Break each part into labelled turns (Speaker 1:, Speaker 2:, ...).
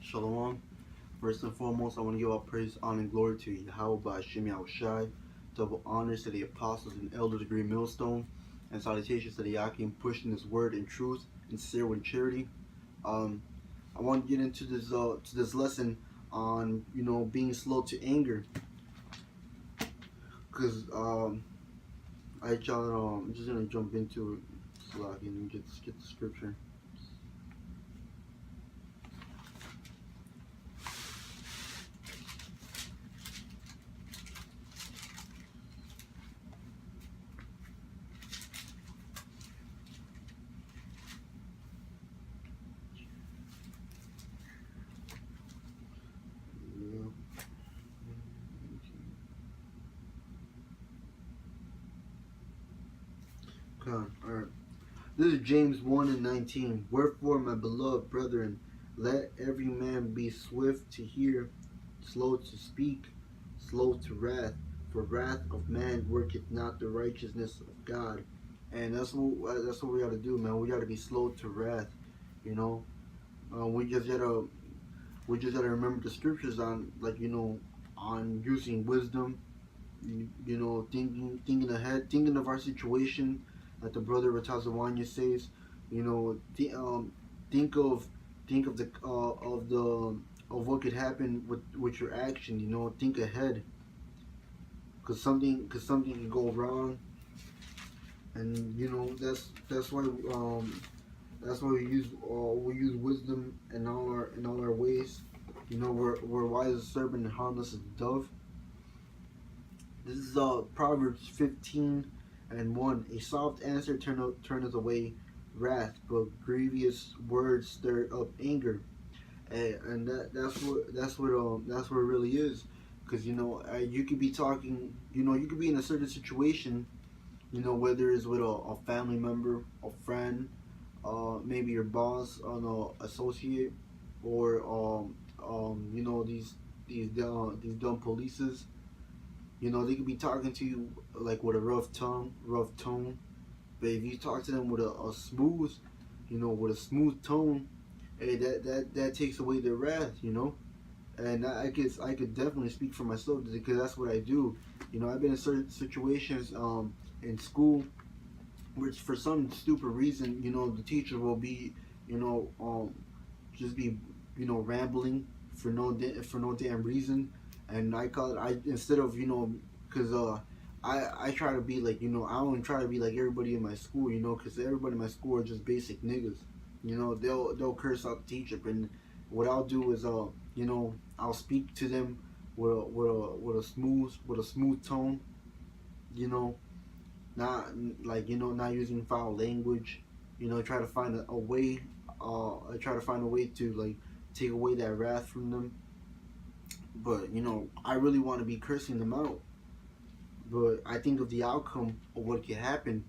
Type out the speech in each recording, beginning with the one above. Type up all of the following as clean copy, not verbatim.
Speaker 1: Shalom. First and foremost, I want to give all praise, honor, and glory to Yahweh by Hashem Yahushai. Double honors to the apostles and elders of Green Millstone, and salutations to the Yakim pushing His word in truth and sincere with charity. I want to get into this lesson on being slow to anger, because I'm just gonna jump into it so I can get the scripture. Alright. This is James 1 and 19. Wherefore, my beloved brethren, let every man be swift to hear, slow to speak, slow to wrath. For wrath of man worketh not the righteousness of God. And that's what we got to do, man. We got to be slow to wrath. You know, we just gotta remember the scriptures on on using wisdom. Thinking ahead, thinking of our situation, like the brother Ratazawanya says. Think of what could happen with your action. Think ahead, cause something can go wrong, and that's why we use wisdom in all our ways. We're wise as a serpent and harmless as a dove. This is Proverbs 15 and 1. A soft answer turneth away wrath, but grievous words stir up anger. And that's what it really is. Because you could be talking, you could be in a certain situation, whether it's with a family member, a friend, maybe your boss, an associate, or these dumb polices. They could be talking to you like with a rough tone, but if you talk to them with a smooth, with a smooth tone, hey, that takes away their wrath. And I could definitely speak for myself because that's what I do. I've been in certain situations in school, which for some stupid reason, the teacher will be, just be, rambling for no damn reason, and I call it instead of because I try to be like I don't try to be like everybody in my school, because everybody in my school are just basic niggas. They'll curse out the teacher, and what I'll do is I'll speak to them with a smooth tone, not not using foul language, try to find a way. I try to find a way to take away that wrath from them. But I really want to be cursing them out. But I think of the outcome of what could happen,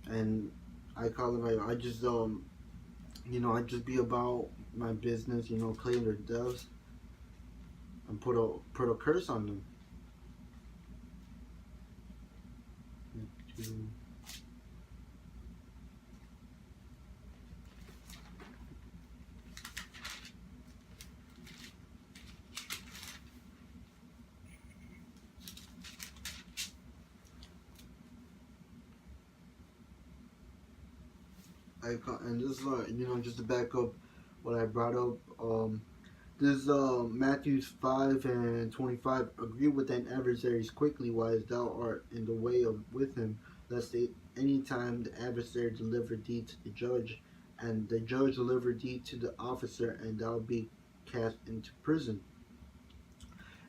Speaker 1: and I call it I just I just be about my business, clean their doves and put a curse on them. And this is just to back up what I brought up. This Matthew 5 and 25. Agree with thine adversaries quickly, while thou art in the way of with him, lest any time the adversary deliver thee to the judge, and the judge deliver thee to the officer, and thou be cast into prison.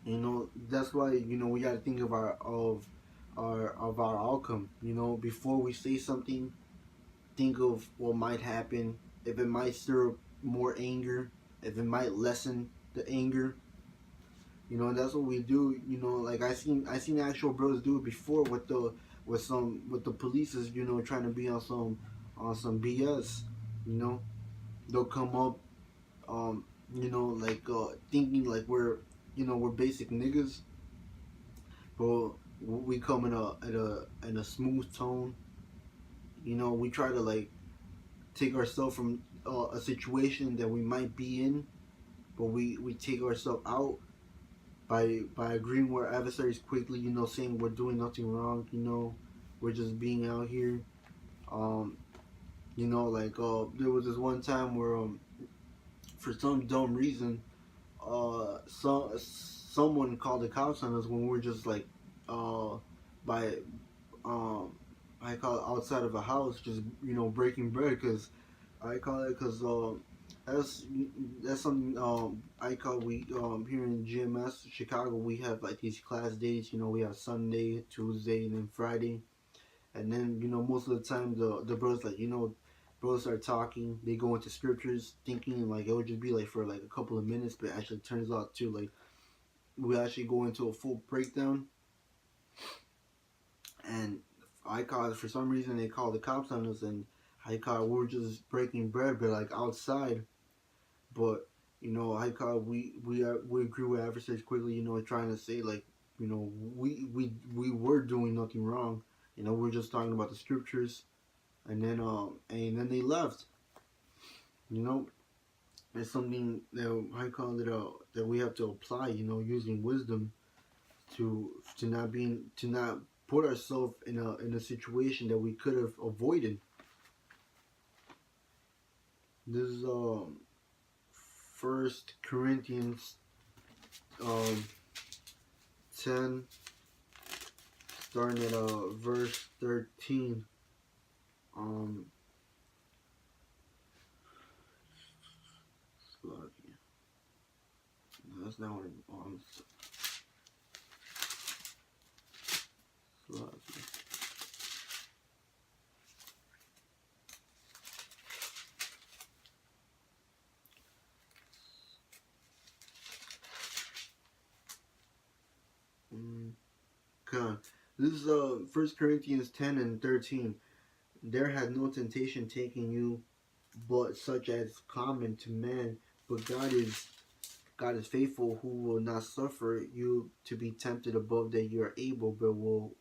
Speaker 1: That's why we got to think of our outcome. Before we say something, think of what might happen, if it might stir up more anger, if it might lessen the anger. That's what we do. Like I seen actual bros do it before with the police is trying to be on some BS. They'll come up, thinking like we're basic niggas, but we come in a smooth tone. We try to take ourselves from a situation that we might be in, but we take ourselves out by agreeing with our adversaries quickly, saying we're doing nothing wrong, we're just being out here. Um, like there was this one time where for some dumb reason, someone called the cops on us when we were just like uh by um I call it outside of a house, just breaking bread, because I call it because that's that's something I call we here in GMS Chicago, we have like these class days. We have Sunday, Tuesday, and then Friday, and then most of the time the brothers like brothers are talking, they go into scriptures thinking like it would just be like for like a couple of minutes, but it actually turns out to like we actually go into a full breakdown. And I call it, for some reason they call the cops on us, and I call it, we're just breaking bread, but like outside. But I call it, we agree with adversaries quickly, trying to say like we were doing nothing wrong. We're just talking about the scriptures, and then they left. you know it's something that I call it that we have to apply, using wisdom to not put ourselves in a situation that we could have avoided. This is First Corinthians um 10, starting at verse 13. Um, that's not what God. This is First Corinthians 10 and 13. There had no temptation taking you, but such as common to man. But God is faithful, who will not suffer you to be tempted above that you are able, but will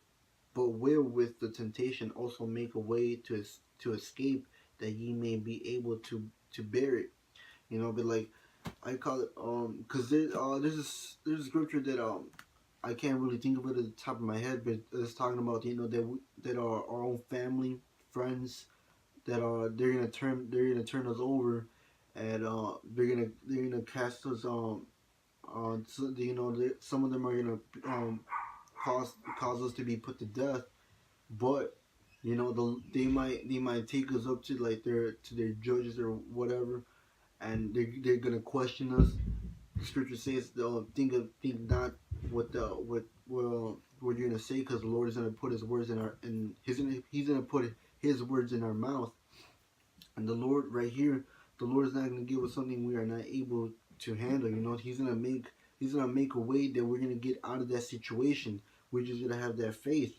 Speaker 1: with the temptation also make a way to escape, that ye may be able to bear it. But like I call it because there's a scripture that I can't really think of it at the top of my head, but it's talking about that our own family, friends, that are they're gonna turn us over, and they're gonna cast us on, so, some of them are gonna cause us to be put to death, but they might take us up to like their judges or whatever, and they're gonna question us. The scripture says, think not what you're gonna say, because the Lord is gonna put His words in our and He's gonna put His words in our mouth. And the Lord right here, the Lord is not gonna give us something we are not able to handle. He's gonna make a way that we're gonna get out of that situation. We're just gonna have that faith.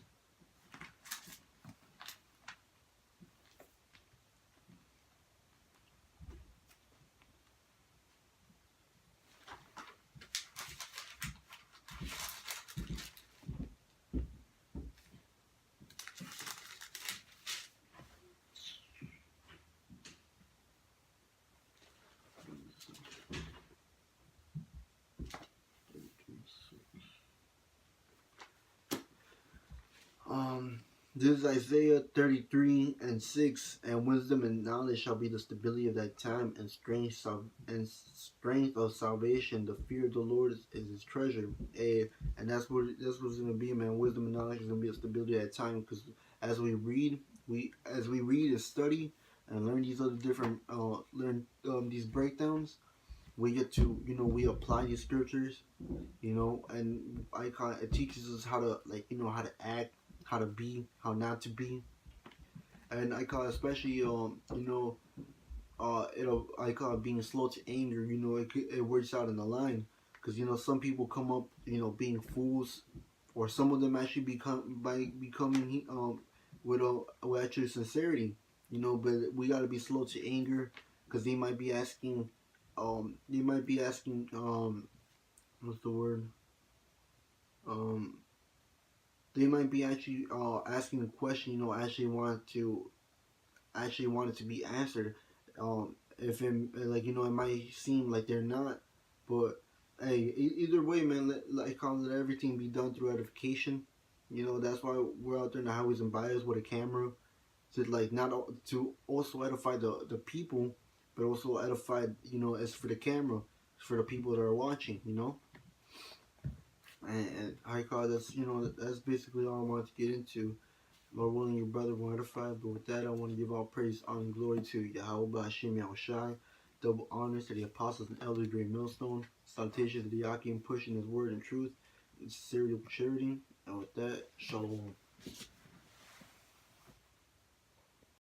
Speaker 1: Um, this is Isaiah 33 and 6. And wisdom and knowledge shall be the stability of that time, and strength of salvation. The fear of the Lord is his treasure. And that's what's gonna be, man. Wisdom and knowledge is gonna be the stability of that time, because as we read and study and learn these other different these breakdowns, we get to we apply these scriptures, and it teaches us how to, like, how to act, how to be, how not to be. And I call it, especially I call it being slow to anger. It works out in the line, because some people come up being fools, or some of them actually becoming with actual sincerity. But we got to be slow to anger, because they might be asking what's the word, um they might be actually asking a question, actually want to actually want it to be answered. If it, like, it might seem like they're not, but hey, either way, man, let everything be done through edification. That's why we're out there in the highways and byways with a camera to, like, not to also edify the people, but also edify, as for the camera, for the people that are watching. And I call that's basically all I wanted to get into. Lord willing, your brother will edify. But with that, I want to give all praise, honor, and glory to Yahweh Hashem Yahushai. Double honors to the apostles and elders during Millstone. Salutations to the Yakim pushing his word and truth. Sincerity with charity. And with that, shalom.